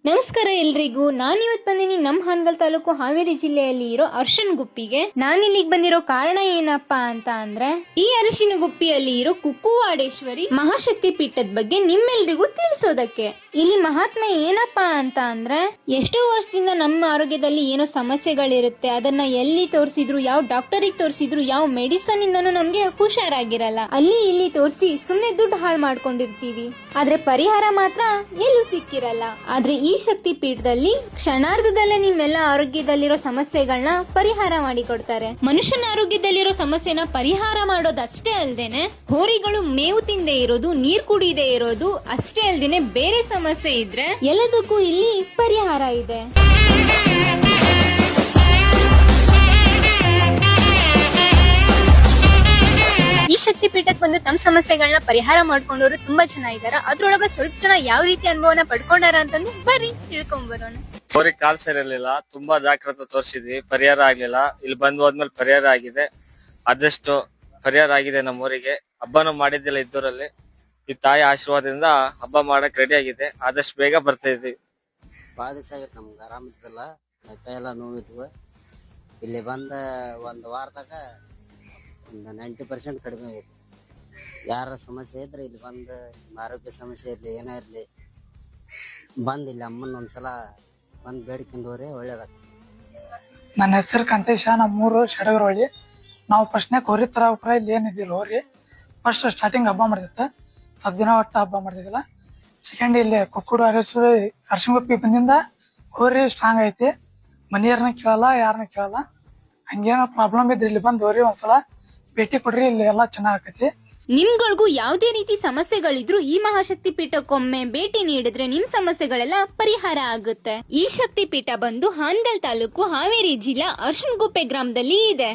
ನಮಸ್ಕಾರ ಎಲ್ರಿಗೂ. ನಾನಿವತ್ ಬಂದಿನಿ ನಮ್ಮ ಹಾನಗಲ್ ತಾಲೂಕು ಹಾವೇರಿ ಜಿಲ್ಲೆಯಲ್ಲಿ ಇರೋ ಅರ್ಶಿನ ಗುಪ್ಪಿಗೆ. ನಾನಿಲ್ಲಿಗೆ ಬಂದಿರೋ ಕಾರಣ ಏನಪ್ಪಾ ಅಂತ ಅಂದ್ರೆ, ಈ ಅರಿಶಿನ ಗುಪ್ಪಿಯಲ್ಲಿ ಇರೋ ಕುಕ್ಕುವಾಡೇಶ್ವರಿ ಮಹಾಶಕ್ತಿ ಪೀಠದ ಬಗ್ಗೆ ನಿಮ್ಮೆಲ್ರಿಗೂ ತಿಳಿಸೋದಕ್ಕೆ. ಇಲ್ಲಿ ಮಹಾತ್ಮೆ ಏನಪ್ಪಾ ಅಂತ ಅಂದ್ರೆ, ಎಷ್ಟೋ ವರ್ಷದಿಂದ ನಮ್ಮ ಆರೋಗ್ಯದಲ್ಲಿ ಏನೋ ಸಮಸ್ಯೆಗಳಿರುತ್ತೆ, ಅದನ್ನ ಎಲ್ಲಿ ತೋರಿಸಿದ್ರು, ಯಾವ ಡಾಕ್ಟರಿಗೆ ತೋರಿಸಿದ್ರು, ಯಾವ ಮೆಡಿಸನ್ ಇಂದನೂ ನಮ್ಗೆ ಹುಷಾರಾಗಿರಲ್ಲ. ಅಲ್ಲಿ ಇಲ್ಲಿ ತೋರಿಸಿ ಸುಮ್ನೆ ದುಡ್ಡು ಹಾಳು ಮಾಡ್ಕೊಂಡಿರ್ತೀವಿ, ಆದ್ರೆ ಪರಿಹಾರ ಮಾತ್ರ ಎಲ್ಲೂ ಸಿಕ್ಕಿರಲ್ಲ. ಆದ್ರೆ ಈ ಶಕ್ತಿ ಪೀಠದಲ್ಲಿ ಕ್ಷಣಾರ್ಧದಲ್ಲೇ ನಿಮ್ಮೆಲ್ಲ ಆರೋಗ್ಯದಲ್ಲಿರೋ ಸಮಸ್ಯೆಗಳನ್ನ ಪರಿಹಾರ ಮಾಡಿ ಕೊಡ್ತಾರೆ. ಮನುಷ್ಯನ ಆರೋಗ್ಯದಲ್ಲಿರೋ ಸಮಸ್ಯೆನ ಪರಿಹಾರ ಮಾಡೋದಷ್ಟೇ ಅಲ್ದೇನೆ, ಹೋರಿಗಳು ಮೇವು ತಿಂದೇ ಇರೋದು, ನೀರ್ ಕುಡಿದೇ ಇರೋದು ಅಷ್ಟೇ ಅಲ್ದೇನೆ, ಬೇರೆ ಸಮಸ್ಯೆ ಇದ್ರೆ ಎಲ್ಲದಕ್ಕೂ ಇಲ್ಲಿ ಪರಿಹಾರ ಇದೆ. ಈ ಶಕ್ತಿ ಪೀಠಕ್ಕೆ ಬಂದು ತಮ್ಮ ಸಮಸ್ಯೆಗಳನ್ನ ಪರಿಹಾರ ಮಾಡ್ಕೊಂಡವ್ರು ತುಂಬಾ ಜನ ಇದಾರ. ಅದ್ರೊಳಗ ಸ್ವಲ್ಪ ಜನ ಯಾವ ರೀತಿ ಅನುಭವನ ಪಡ್ಕೊಂಡಾರ ಅಂತಂದು ಬರ್ರಿ ತಿಳ್ಕೊಂಡ್ ಬರೋಣ. ಅವ್ರಿಗೆ ಕಾಲ್ ಸೇರಿರ್ಲಿಲ್ಲ, ತುಂಬಾ ಜಾಗ್ರತೆ ತೋರಿಸಿದ್ವಿ, ಪರಿಹಾರ ಆಗ್ಲಿಲ್ಲ. ಇಲ್ಲಿ ಬಂದ್ ಹೋದ್ಮೇಲೆ ಪರಿಹಾರ ಆಗಿದೆ, ಆದಷ್ಟು ಪರಿಹಾರ ಆಗಿದೆ. ನಮ್ಮೂರಿಗೆ ಹಬ್ಬನೂ ಮಾಡಿದ್ದಿಲ್ಲ ಇದ್ದೂರಲ್ಲಿ. ಈ ತಾಯಿ ಆಶೀರ್ವಾದದಿಂದ ಹಬ್ಬ ಮಾಡಕ್ ರೆಡಿ ಆಗಿದೆ, ಆದಷ್ಟು ಬೇಗ ಬರ್ತಾ ಇದೀವಿ. ಭಾಳ ದಿವಸ ಆಗೈತೆ ನಮ್ಗೆ ಆರಾಮಿದ್ದಿಲ್ಲ, ಕೈ ಎಲ್ಲ ನೋವಿದ್ವು. ಇಲ್ಲಿ ಬಂದ ಒಂದು ವಾರದಾಗ ಒಂದು 90% ಕಡಿಮೆ ಆಗೈತಿ. ಯಾರ ಸಮಸ್ಯೆ ಇದ್ರೆ ಇಲ್ಲಿ ಬಂದು, ಆರೋಗ್ಯ ಸಮಸ್ಯೆ ಇರಲಿ ಏನೇ ಇರಲಿ, ಬಂದು ಇಲ್ಲಿ ಅಮ್ಮನ ಒಂದ್ಸಲ ಬಂದು ಬೇಡ್ಕೊಂಡವ್ರಿ ಒಳ್ಳೇದಾಗ್ತದೆ. ನನ್ನ ಹೆಸರು ಕಂತೇಶ, ನಮ್ಮೂರು ಶಡಗರೊಳ್ಳಿ. ನಾವು ಫಸ್ಟ್ನಾಗ ಹೋರಿ ತರ ಇಲ್ಲಿ ಏನಿದಿಲ್ಲ ಹೋರಿ. ಫಸ್ಟ್ ಸ್ಟಾರ್ಟಿಂಗ್ ಹಬ್ಬ ಮಾಡ್ತಿತ್ತು, ಸ್ವಲ್ಪ ದಿನ ಒಟ್ಟು ಹಬ್ಬ ಮಾಡ್ತಿದ್ದಿಲ್ಲ. ಸೆಕೆಂಡ್ ಇಲ್ಲಿ ಕುಕ್ಕುಡು ಅರ್ಶಿನಗುಪ್ಪಿ ಬಂದಿಂದ ಹೋರಿ ಸ್ಟ್ರಾಂಗ್ ಐತಿ, ಮನೆಯವ್ರನ್ನ ಕೇಳಲ್ಲ, ಯಾರನ್ನ ಕೇಳಲ್ಲ. ಹಂಗೇನೋ ಪ್ರಾಬ್ಲಮ್ ಇದ್ರೆ ಇಲ್ಲಿ ಬಂದು ಹೋರಿ ಒಂದ್ಸಲ ಭೇಟಿ ಕೊಡ್ರಿ, ಇಲ್ಲಿ ಎಲ್ಲಾ ಚೆನ್ನಾಗೈತಿ. ನಿಮ್ಗಳಿಗೂ ಯಾವುದೇ ರೀತಿ ಸಮಸ್ಯೆಗಳಿದ್ರು ಈ ಮಹಾಶಕ್ತಿ ಪೀಠಕ್ಕೊಮ್ಮೆ ಭೇಟಿ ನೀಡಿದ್ರೆ ನಿಮ್ ಸಮಸ್ಯೆಗಳೆಲ್ಲ ಪರಿಹಾರ ಆಗುತ್ತೆ. ಈ ಶಕ್ತಿ ಪೀಠ ಬಂದು ಹಾನಗಲ್ ತಾಲೂಕು ಹಾವೇರಿ ಜಿಲ್ಲಾ ಅರ್ಶಿನಗುಪ್ಪೆ ಗ್ರಾಮದಲ್ಲಿ ಇದೆ.